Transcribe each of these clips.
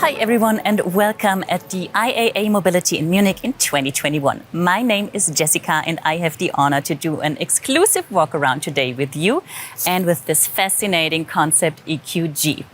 Hi everyone and welcome at the IAA Mobility in Munich in 2021. My name is Jessica and I have the honor to do an exclusive walk around today with you and with this fascinating Concept EQG.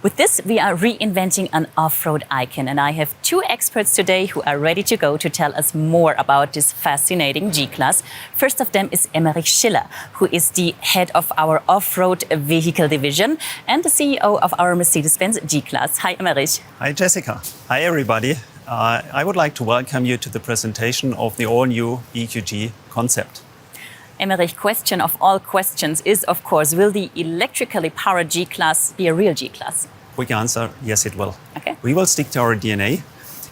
With this, we are reinventing an off-road icon, and I have two experts today who are ready to go to tell us more about this fascinating G-Class. First of them is Emmerich Schiller, who is the head of our off-road vehicle division and the CEO of our Mercedes-Benz G-Class. Hi, Emmerich. Hi, Jessica. Hi, everybody. I would like to welcome you to the presentation of the all-new EQG concept. Emmerich, question of all questions is, of course, will the electrically powered G-Class be a real G-Class? Quick answer, yes, it will. Okay. We will stick to our DNA,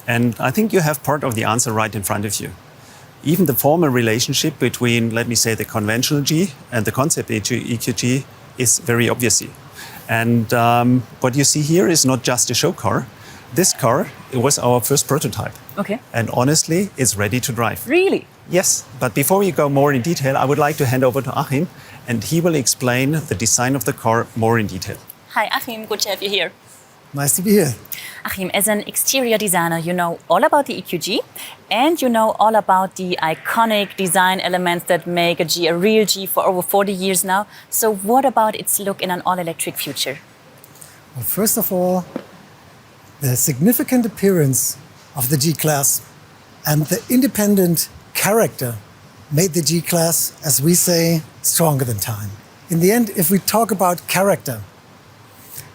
and I think you have part of the answer right in front of you. Even the formal relationship between, let me say, the conventional G and the Concept EQG is very obvious. And what you see here is not just a show car. This car, it was our first prototype. Okay. And honestly, it's ready to drive. Really? Yes, but before we go more in detail, I would like to hand over to Achim, and he will explain the design of the car more in detail. Hi, Achim. Good to have you here. Nice to be here. Achim, as an exterior designer, you know all about the EQG and you know all about the iconic design elements that make a G a real G for over 40 years now. So what about its look in an all-electric future? Well, first of all, the significant appearance of the G-Class and the independent character made the G-Class, as we say, stronger than time. In the end, if we talk about character,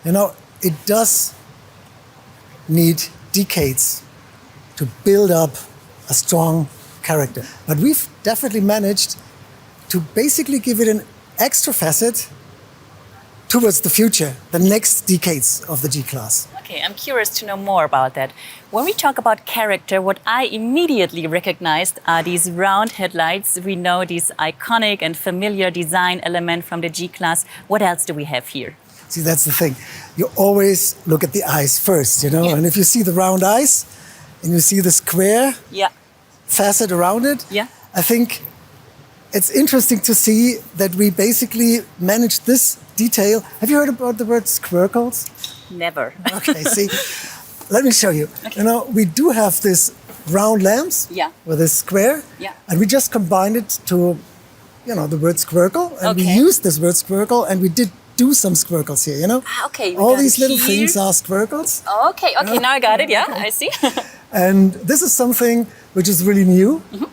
it does need decades to build up a strong character. But we've definitely managed to basically give it an extra facet towards the future, the next decades of the G-Class. Okay, I'm curious to know more about that. When we talk about character, what I immediately recognized are these round headlights. We know this iconic and familiar design element from the G-Class. What else do we have here? See, that's the thing. You always look at the eyes first, Yeah. And if you see the round eyes and you see the square facet around it, I think it's interesting to see that we basically managed this detail. Have you heard about the word squircles? Never. Okay, see, let me show you. Okay. We do have this round lamps with this square, and we just combined it to, the word squircle, and we used this word squircle, and we did do some squircles here, Okay. All these little things are squircles. Okay, now I got it, I see. And this is something which is really new. Mm-hmm.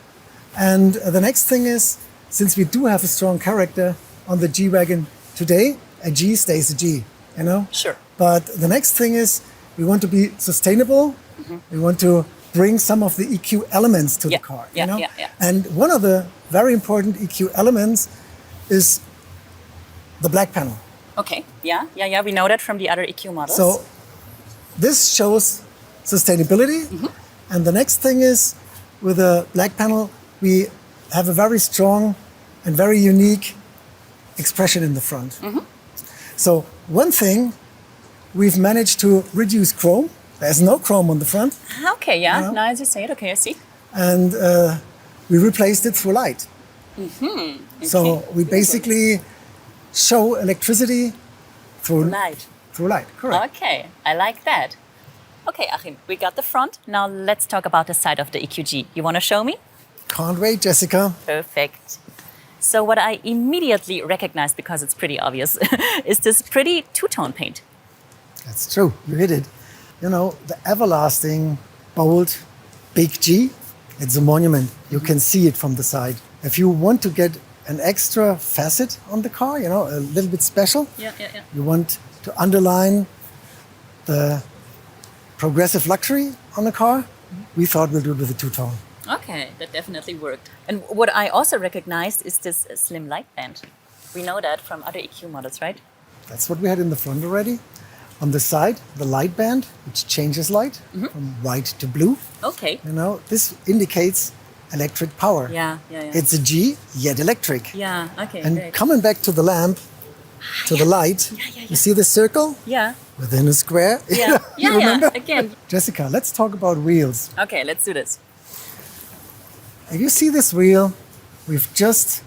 And the next thing is, since we do have a strong character on the G-Wagon today, a G stays a G, Sure. But the next thing is we want to be sustainable. Mm-hmm. We want to bring some of the EQ elements to the car. And one of the very important EQ elements is the black panel. Okay, we know that from the other EQ models. So this shows sustainability. Mm-hmm. And the next thing is, with the black panel, we have a very strong and very unique expression in the front. Mm-hmm. So one thing, we've managed to reduce chrome. There's no chrome on the front. Okay, now as you say it, okay, I see. And we replaced it through light. Mm-hmm. Okay. So we basically show electricity through light. Through light, correct. Okay, I like that. Okay, Achim, we got the front. Now let's talk about the side of the EQG. You want to show me? Can't wait, Jessica. Perfect. So what I immediately recognized, because it's pretty obvious, is this pretty two-tone paint. That's true, you hit it. The everlasting, bold, big G, it's a monument. You can see it from the side. If you want to get an extra facet on the car, a little bit special, you want to underline the progressive luxury on the car, we thought we'll do it with a two-tone. Okay, that definitely worked. And what I also recognized is this slim light band. We know that from other EQ models, right? That's what we had in the front already. On the side, the light band, which changes light from white to blue. Okay. This indicates electric power. Yeah. It's a G, yet electric. Yeah, okay. And great. coming back to the lamp, to the light, you see the circle? Yeah. Within a square? Yeah, you remember? again. Jessica, let's talk about wheels. Okay, let's do this. If you see this wheel, we've just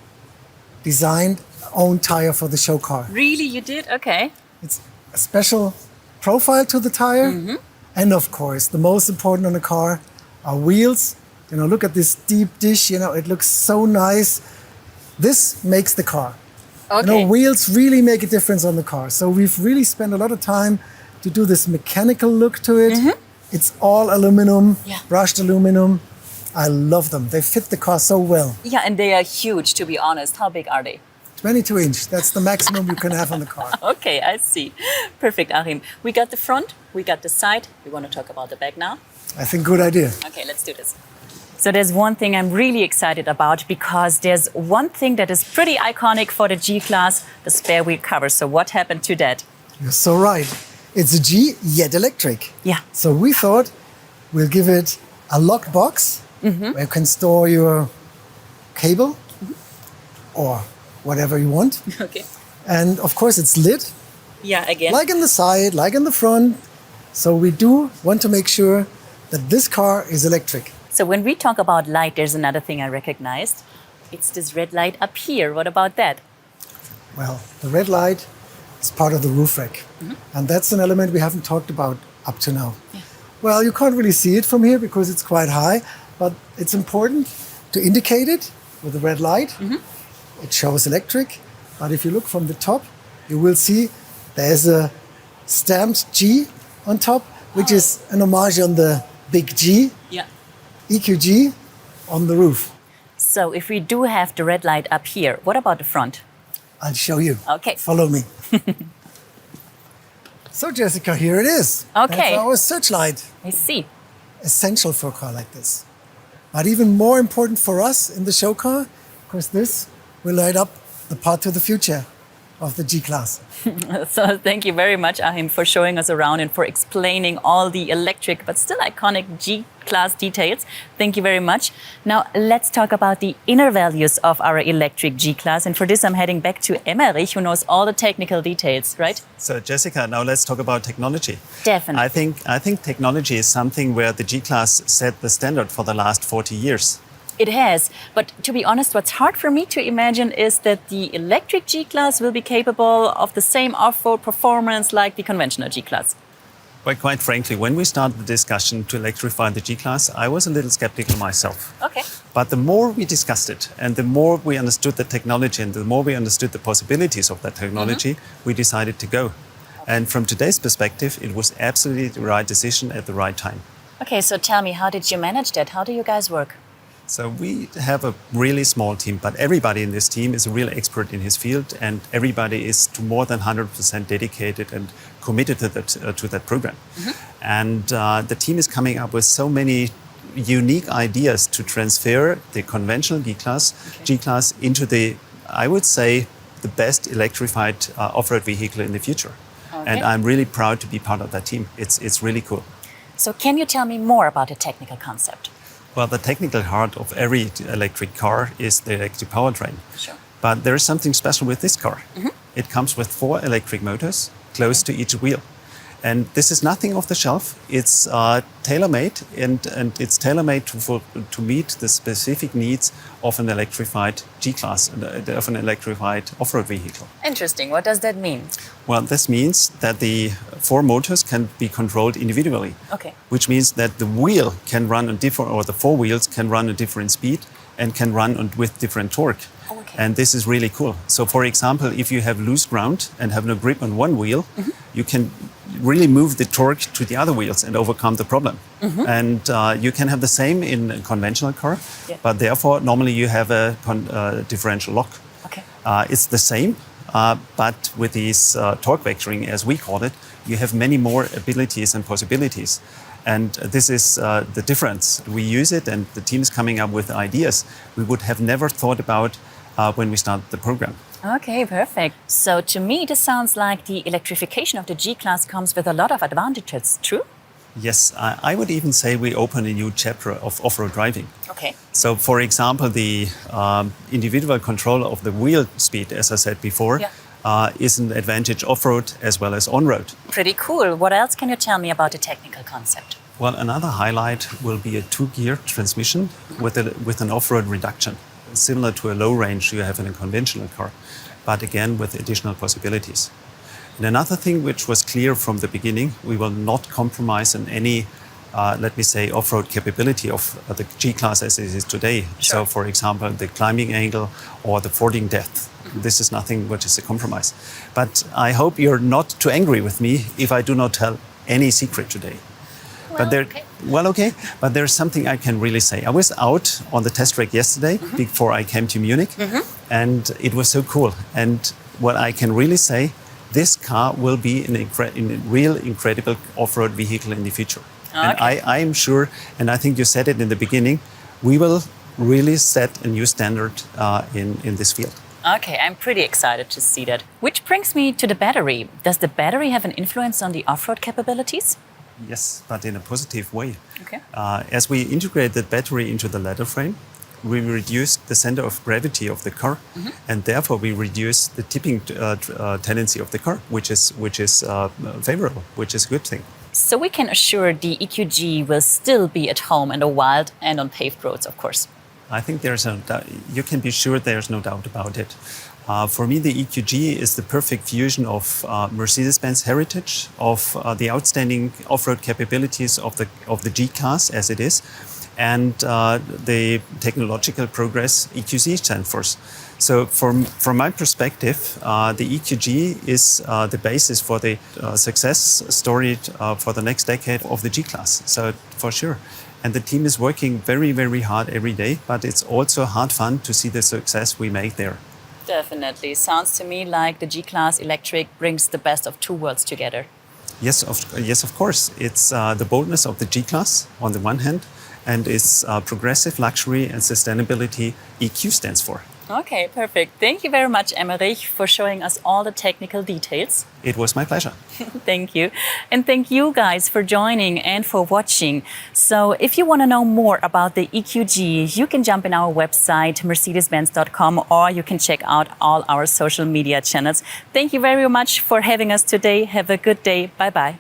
designed our own tire for the show car. Really, you did? Okay. It's a special profile to the tire, And of course, the most important on a car are wheels. You know, look at this deep dish, you know, it looks so nice. This makes the car. Okay. You know, wheels really make a difference on the car. So we've really spent a lot of time to do this mechanical look to it. It's all aluminum, Yeah. brushed aluminum. I love them. They fit the car so well. Yeah, and they are huge, to be honest. How big are they? 22 inch, that's the maximum you can have on the car. Okay, I see. Perfect, Achim. We got the front, we got the side. We want to talk about the back now. I think good idea. Okay, let's do this. So there's one thing I'm really excited about because there's one thing that is pretty iconic for the G-Class, the spare wheel cover. So what happened to that? You're so right. It's a G, yet electric. Yeah. So we thought we'll give it a lock box where you can store your cable or whatever you want. Okay. And of course it's lit, Yeah, again. like in the side, like in the front. So we do want to make sure that this car is electric. So when we talk about light, there's another thing I recognized. It's this red light up here. What about that? Well, the red light is part of the roof rack. And that's an element we haven't talked about up to now. Well, you can't really see it from here because it's quite high, but it's important to indicate it with the red light. It shows electric, but if you look from the top, you will see there's a stamped G on top, which is an homage on the big G, Yeah. EQG, on the roof. So if we do have the red light up here, what about the front? I'll show you. Okay. Follow me. So, Jessica, here it is. Okay. That's our searchlight. I see. Essential for a car like this. But even more important for us in the show car, because this will light up the path to the future of the G-Class. So thank you very much, Achim, for showing us around and for explaining all the electric but still iconic G-Class details. Thank you very much. Now let's talk about the inner values of our electric G-Class. And for this, I'm heading back to Emmerich, who knows all the technical details, right? So Jessica, now let's talk about technology. Definitely. I think technology is something where the G-Class set the standard for the last 40 years. It has. But to be honest, what's hard for me to imagine is that the electric G-Class will be capable of the same off-road performance like the conventional G-Class. But quite frankly, when we started the discussion to electrify the G-Class, I was a little skeptical myself. Okay. But the more we discussed it and the more we understood the technology and the more we understood the possibilities of that technology, we decided to go. And from today's perspective, it was absolutely the right decision at the right time. Okay, so tell me, how did you manage that? How do you guys work? So we have a really small team, but everybody in this team is a real expert in his field, and everybody is to more than 100% dedicated and committed to that program. And the team is coming up with so many unique ideas to transfer the conventional G-Class into the, I would say, the best electrified off-road vehicle in the future. Okay. And I'm really proud to be part of that team. It's really cool. So can you tell me more about the technical concept? Well, the technical heart of every electric car is the electric powertrain. Sure. But there is something special with this car. It comes with 4 electric motors close to each wheel. And this is nothing off the shelf. It's tailor-made, and it's tailor-made to meet the specific needs of an electrified G-Class, of an electrified off-road vehicle. Interesting. What does that mean? Well, this means that the 4 motors can be controlled individually. Okay. Which means that the wheel can run on different, or the 4 wheels can run at different speed and can run with different torque. Okay. And this is really cool. So, for example, if you have loose ground and have no grip on one wheel, you can really move the torque to the other wheels and overcome the problem. And you can have the same in a conventional car, but therefore normally you have a differential lock. Okay. It's the same, but with these torque vectoring, as we call it, you have many more abilities and possibilities. And this is the difference. We use it, and the team is coming up with ideas we would have never thought about when we started the program. Okay, perfect. So to me, this sounds like the electrification of the G-Class comes with a lot of advantages, true? Yes, I would even say we open a new chapter of off-road driving. Okay. So, for example, the individual control of the wheel speed, as I said before, is an advantage off-road as well as on-road. Pretty cool. What else can you tell me about the technical concept? Well, another highlight will be a 2-gear transmission with an off-road reduction, similar to a low range you have in a conventional car, but again with additional possibilities. And another thing which was clear from the beginning, we will not compromise on any, let me say, off-road capability of the G-Class as it is today. Sure. So, for example, the climbing angle or the fording depth. This is nothing which is a compromise. But I hope you're not too angry with me if I do not tell any secret today. Okay. But there's something I can really say. I was out on the test track yesterday before I came to Munich, and it was so cool. And what I can really say, this car will be a real incredible off-road vehicle in the future. Okay. And I am sure, and I think you said it in the beginning, we will really set a new standard in this field. Okay, I'm pretty excited to see that. Which brings me to the battery. Does the battery have an influence on the off-road capabilities? Yes, but in a positive way. Okay. As we integrate the battery into the ladder frame, we reduce the center of gravity of the car, and therefore we reduce the tipping tendency of the car, which is favorable, which is a good thing. So we can assure the EQG will still be at home in the wild and on paved roads, of course. I think you can be sure there's no doubt about it. For me, the EQG is the perfect fusion of Mercedes-Benz heritage, of the outstanding off-road capabilities of the G-Class as it is, and the technological progress EQC stands for. So from my perspective, the EQG is the basis for the success story for the next decade of the G-Class. So for sure. And the team is working very, very hard every day, but it's also hard fun to see the success we make there. Definitely. Sounds to me like the G-Class electric brings the best of two worlds together. Yes, of course. It's the boldness of the G-Class on the one hand, and its progressive luxury and sustainability EQ stands for. Okay, perfect. Thank you very much, Emmerich, for showing us all the technical details. It was my pleasure. Thank you. And thank you guys for joining and for watching. So if you want to know more about the EQG, you can jump in our website, mercedes-benz.com, or you can check out all our social media channels. Thank you very much for having us today. Have a good day. Bye-bye.